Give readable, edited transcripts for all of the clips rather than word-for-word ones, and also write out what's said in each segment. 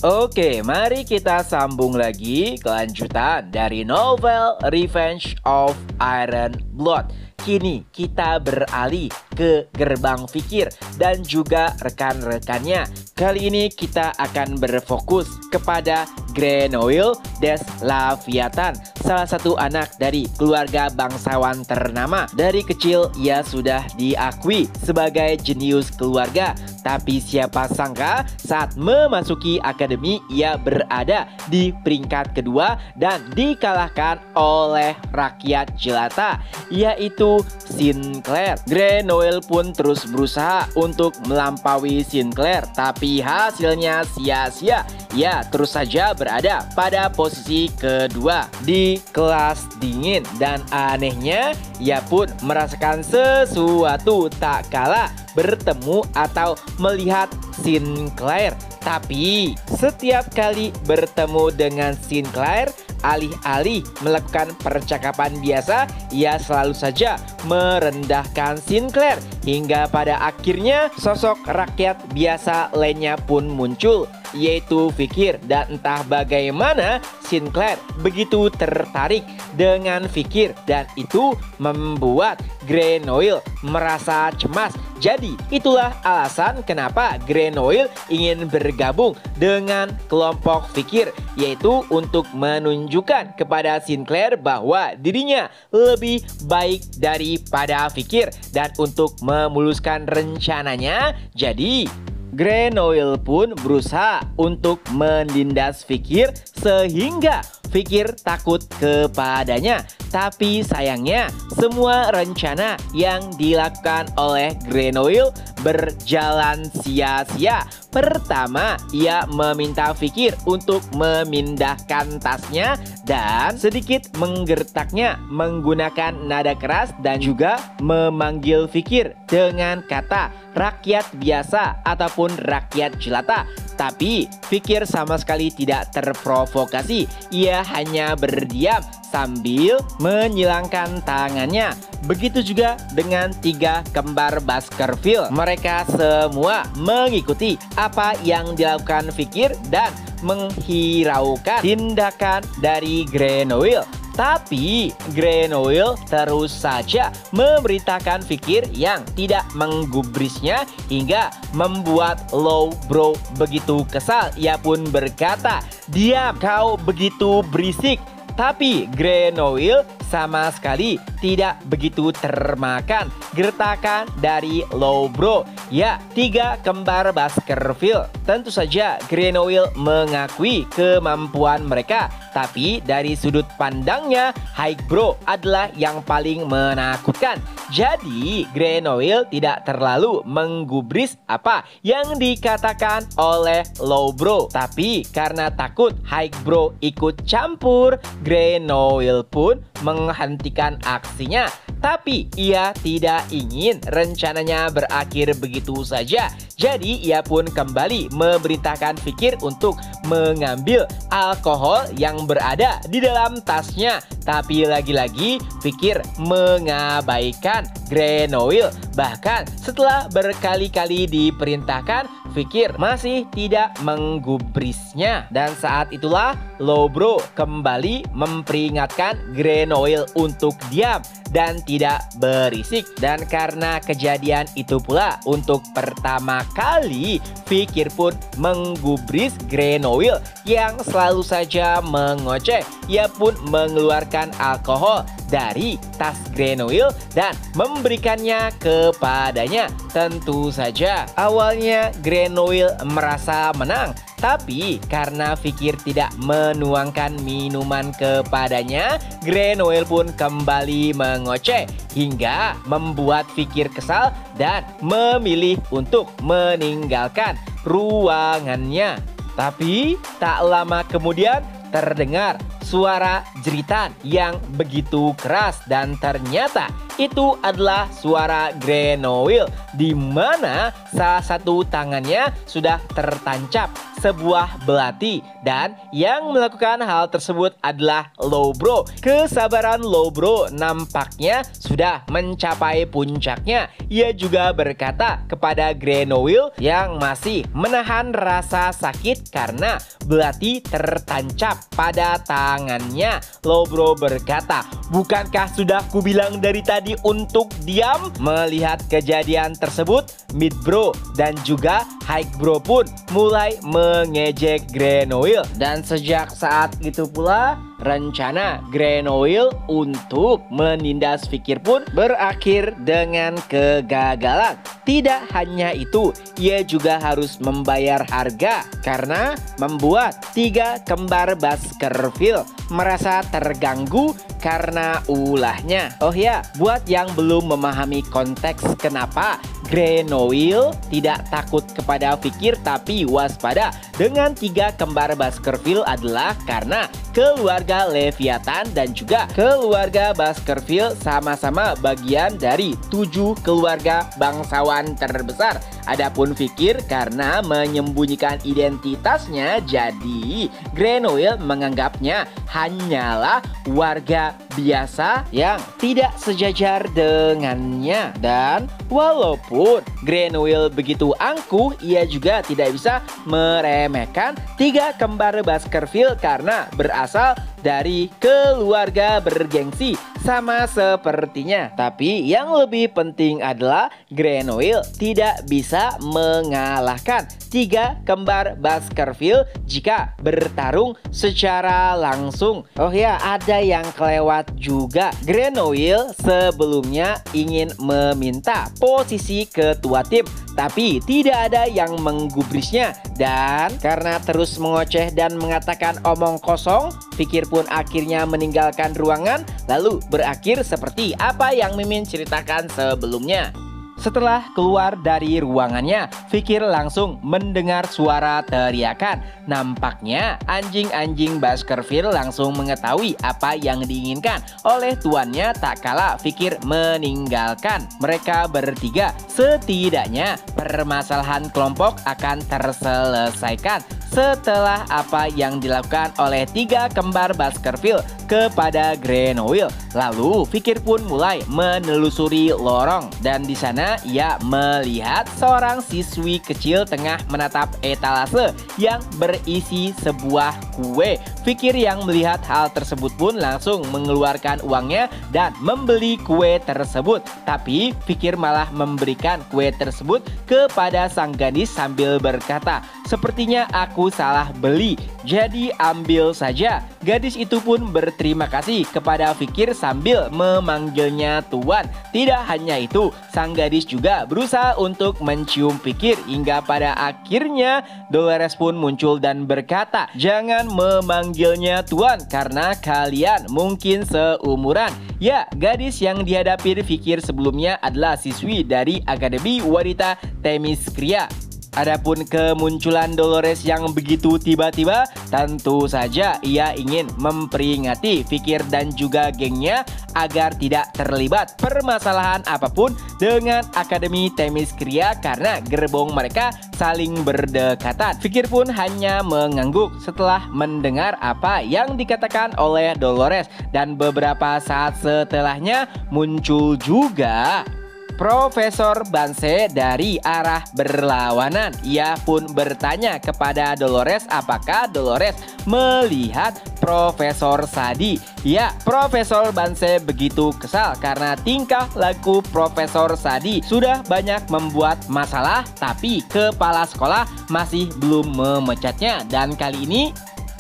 Oke, mari kita sambung lagi kelanjutan dari novel Revenge of Iron Blood. Kini kita beralih ke gerbang Fikir dan juga rekan-rekannya. Kali ini kita akan berfokus kepada Grenoille des Laviathan, salah satu anak dari keluarga bangsawan ternama. Dari kecil ia sudah diakui sebagai jenius keluarga. Tapi siapa sangka saat memasuki akademi ia berada di peringkat kedua dan dikalahkan oleh rakyat jelata, yaitu Sinclair. Grenoille pun terus berusaha untuk melampaui Sinclair, tapi hasilnya sia-sia. Ia terus saja berada pada posisi kedua di kelas dingin dan anehnya ia pun merasakan sesuatu tak kalah bertemu atau melihat Sinclair. Tapi setiap kali bertemu dengan Sinclair, alih-alih melakukan percakapan biasa, ia selalu saja merendahkan Sinclair. Hingga pada akhirnya sosok rakyat biasa lainnya pun muncul, yaitu Fikir. Dan entah bagaimana Sinclair begitu tertarik dengan Fikir dan itu membuat Grenoille merasa cemas. Jadi itulah alasan kenapa Grenoille ingin bergabung dengan kelompok Fikir, yaitu untuk menunjukkan kepada Sinclair bahwa dirinya lebih baik daripada Fikir dan untuk memuluskan rencananya. Jadi Grenoille pun berusaha untuk menindas Fikir sehingga Fikir takut kepadanya. Tapi sayangnya semua rencana yang dilakukan oleh Grenoille berjalan sia-sia. Pertama, ia meminta Fikir untuk memindahkan tasnya dan sedikit menggertaknya menggunakan nada keras dan juga memanggil Fikir dengan kata rakyat biasa ataupun rakyat jelata. Tapi Fikir sama sekali tidak terprovokasi. Ia hanya berdiam sambil menyilangkan tangannya. Begitu juga dengan tiga kembar Baskerville. Mereka semua mengikuti apa yang dilakukan Fikir dan menghiraukan tindakan dari Grenoille. Tapi Grenoille terus saja memberitakan Fikir yang tidak menggubrisnya hingga membuat Lowbrow begitu kesal. Ia pun berkata, "Diam, kau begitu berisik." Tapi Grenoille sama sekali tidak begitu termakan gertakan dari Lowbrow. Ya, tiga kembar Baskerville. Tentu saja Grenoille mengakui kemampuan mereka, tapi dari sudut pandangnya Highbrow adalah yang paling menakutkan. Jadi Grenoille tidak terlalu menggubris apa yang dikatakan oleh Lowbrow. Tapi karena takut Highbrow ikut campur, Grenoille pun menghentikan aksinya. Tapi ia tidak ingin rencananya berakhir begitu saja. Jadi ia pun kembali memerintahkan Fikir untuk mengambil alkohol yang berada di dalam tasnya. Tapi lagi-lagi Fikir mengabaikan Grenoille. Bahkan setelah berkali-kali diperintahkan, Fikir masih tidak menggubrisnya. Dan saat itulah Lowbrow kembali memperingatkan Grenoille untuk diam dan tidak berisik. Dan karena kejadian itu pula untuk pertama kali Fikir pun menggubris Grenoille yang selalu saja mengoceh. Ia pun mengeluarkan alkohol dari tas Grenoille dan memberikannya kepadanya. Tentu saja awalnya Grenoille merasa menang, tapi karena Fikir tidak menuangkan minuman kepadanya, Grenoille pun kembali mengoceh hingga membuat Fikir kesal dan memilih untuk meninggalkan ruangannya. Tapi tak lama kemudian terdengar suara jeritan yang begitu keras dan ternyata itu adalah suara Grenouille, di mana salah satu tangannya sudah tertancap sebuah belati, dan yang melakukan hal tersebut adalah Lowbro. Kesabaran Lowbro nampaknya sudah mencapai puncaknya. Ia juga berkata kepada Grenouille yang masih menahan rasa sakit karena belati tertancap pada tangannya. Lowbro berkata, "Bukankah sudah kubilang dari tadi untuk diam?" Melihat kejadian tersebut, Midbro dan juga Hikebro pun mulai mengejek Grenouille, dan sejak saat itu pula rencana Grenouille untuk menindas Fikir pun berakhir dengan kegagalan. Tidak hanya itu, ia juga harus membayar harga karena membuat 3 kembar Baskerville merasa terganggu karena ulahnya. Oh ya, buat yang belum memahami konteks kenapa Grenouille tidak takut kepada Fikir tapi waspada dengan 3 kembar Baskerville adalah karena keluarga Leviathan dan juga keluarga Baskerville sama-sama bagian dari 7 keluarga bangsawan terbesar. Adapun Fikir karena menyembunyikan identitasnya, jadi Grenouille menganggapnya hanyalah warga biasa yang tidak sejajar dengannya. Dan walaupun Grenouille begitu angkuh, ia juga tidak bisa meremehkan 3 kembar Baskerville karena berasal dari keluarga bergengsi sama sepertinya. Tapi yang lebih penting adalah Grenouille tidak bisa mengalahkan 3 kembar Baskerville jika bertarung secara langsung. Oh ya, ada yang kelewat juga. Grenouille sebelumnya ingin meminta posisi ketua tim, tapi tidak ada yang menggubrisnya. Dan karena terus mengoceh dan mengatakan omong kosong, Fikir pun akhirnya meninggalkan ruangan, lalu berakhir seperti apa yang Mimin ceritakan sebelumnya. Setelah keluar dari ruangannya, Fikir langsung mendengar suara teriakan. Nampaknya anjing-anjing Baskerville langsung mengetahui apa yang diinginkan oleh tuannya tak kala Fikir meninggalkan mereka bertiga. Setidaknya permasalahan kelompok akan terselesaikan setelah apa yang dilakukan oleh 3 kembar Baskerville kepada Grenouille. Lalu Fikir pun mulai menelusuri lorong, dan di sana ia melihat seorang siswi kecil tengah menatap etalase yang berisi sebuah kue. Fikir yang melihat hal tersebut pun langsung mengeluarkan uangnya dan membeli kue tersebut. Tapi Fikir malah memberikan kue tersebut kepada sang gadis sambil berkata, "Sepertinya aku salah beli, jadi ambil saja." Gadis itu pun berterima kasih kepada Fikir sambil memanggilnya tuan. Tidak hanya itu, sang gadis juga berusaha untuk mencium Fikir hingga pada akhirnya Dolores pun muncul dan berkata, "Jangan memanggilnya tuan karena kalian mungkin seumuran." Ya, gadis yang dihadapi Fikir sebelumnya adalah siswi dari Akademi Wanita Themyscira. Adapun kemunculan Dolores yang begitu tiba-tiba, tentu saja ia ingin memperingati Fikir dan juga gengnya agar tidak terlibat permasalahan apapun dengan Akademi Themyscira karena gerbong mereka saling berdekatan. Fikir pun hanya mengangguk setelah mendengar apa yang dikatakan oleh Dolores, dan beberapa saat setelahnya muncul juga Profesor Banse dari arah berlawanan. Ia pun bertanya kepada Dolores apakah Dolores melihat Profesor Sadi. Ya, Profesor Banse begitu kesal karena tingkah laku Profesor Sadi sudah banyak membuat masalah, tapi kepala sekolah masih belum memecatnya, dan kali ini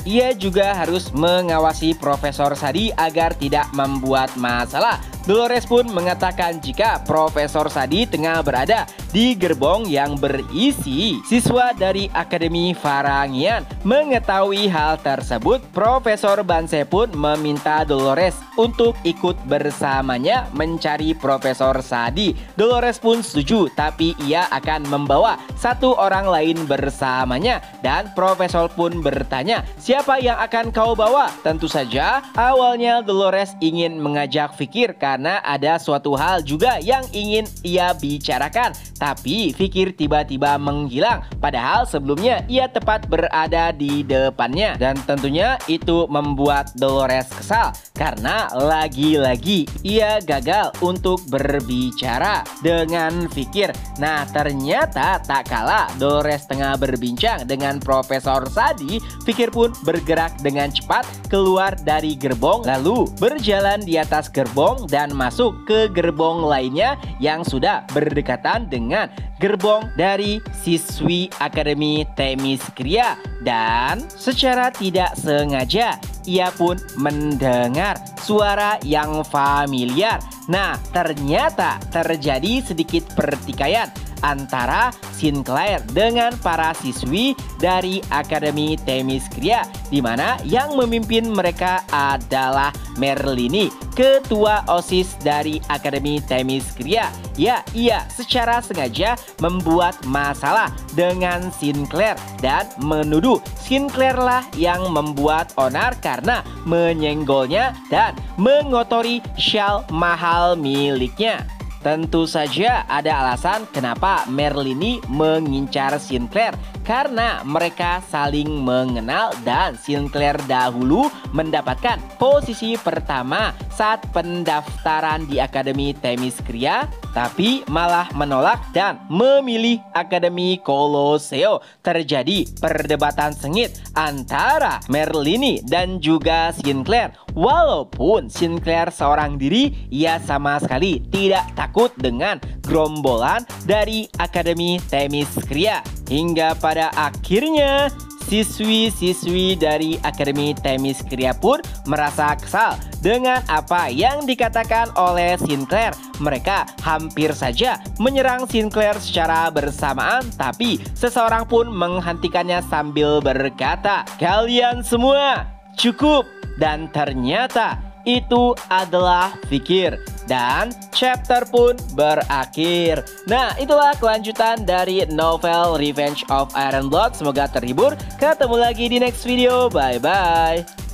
ia juga harus mengawasi Profesor Sadi agar tidak membuat masalah. Dolores pun mengatakan jika Profesor Sadi tengah berada di gerbong yang berisi siswa dari Akademi Varangian. Mengetahui hal tersebut, Profesor Banse pun meminta Dolores untuk ikut bersamanya mencari Profesor Sadi. Dolores pun setuju, tapi ia akan membawa satu orang lain bersamanya. Dan Profesor pun bertanya, siapa yang akan kau bawa? Tentu saja, awalnya Dolores ingin mengajak Fikir karena ada suatu hal juga yang ingin ia bicarakan. Tapi Fikir tiba-tiba menghilang, padahal sebelumnya ia tepat berada di depannya. Dan tentunya itu membuat Dolores kesal karena lagi-lagi ia gagal untuk berbicara dengan Fikir. Nah, ternyata tak kalah Dolores tengah berbincang dengan Profesor Sadi, Fikir pun bergerak dengan cepat keluar dari gerbong, lalu berjalan di atas gerbong dan masuk ke gerbong lainnya yang sudah berdekatan dengan gerbong dari siswi Akademi Themyscira. Dan secara tidak sengaja ia pun mendengar suara yang familiar. Nah, ternyata terjadi sedikit pertikaian antara Sinclair dengan para siswi dari Akademi Themyscira, di mana yang memimpin mereka adalah Merlini, ketua OSIS dari Akademi Themyscira. Ya, ia secara sengaja membuat masalah dengan Sinclair dan menuduh Sinclair lah yang membuat onar karena menyenggolnya dan mengotori shawl mahal miliknya. Tentu saja ada alasan kenapa Merlini mengincar Sinclair, karena mereka saling mengenal dan Sinclair dahulu mendapatkan posisi pertama saat pendaftaran di Akademi Themyscira, tapi malah menolak dan memilih Akademi Colosseo. Terjadi perdebatan sengit antara Merlini dan juga Sinclair. Walaupun Sinclair seorang diri, ia sama sekali tidak takut dengan gerombolan dari Akademi Themyscira. Hingga pada akhirnya siswi-siswi dari Akademi Themyscira pun merasa kesal dengan apa yang dikatakan oleh Sinclair. Mereka hampir saja menyerang Sinclair secara bersamaan, tapi seseorang pun menghentikannya sambil berkata, "Kalian semua cukup." Dan ternyata itu adalah Fikir. Dan chapter pun berakhir. Nah, itulah kelanjutan dari novel Revenge of Ironblood. Semoga terhibur. Ketemu lagi di next video. Bye-bye.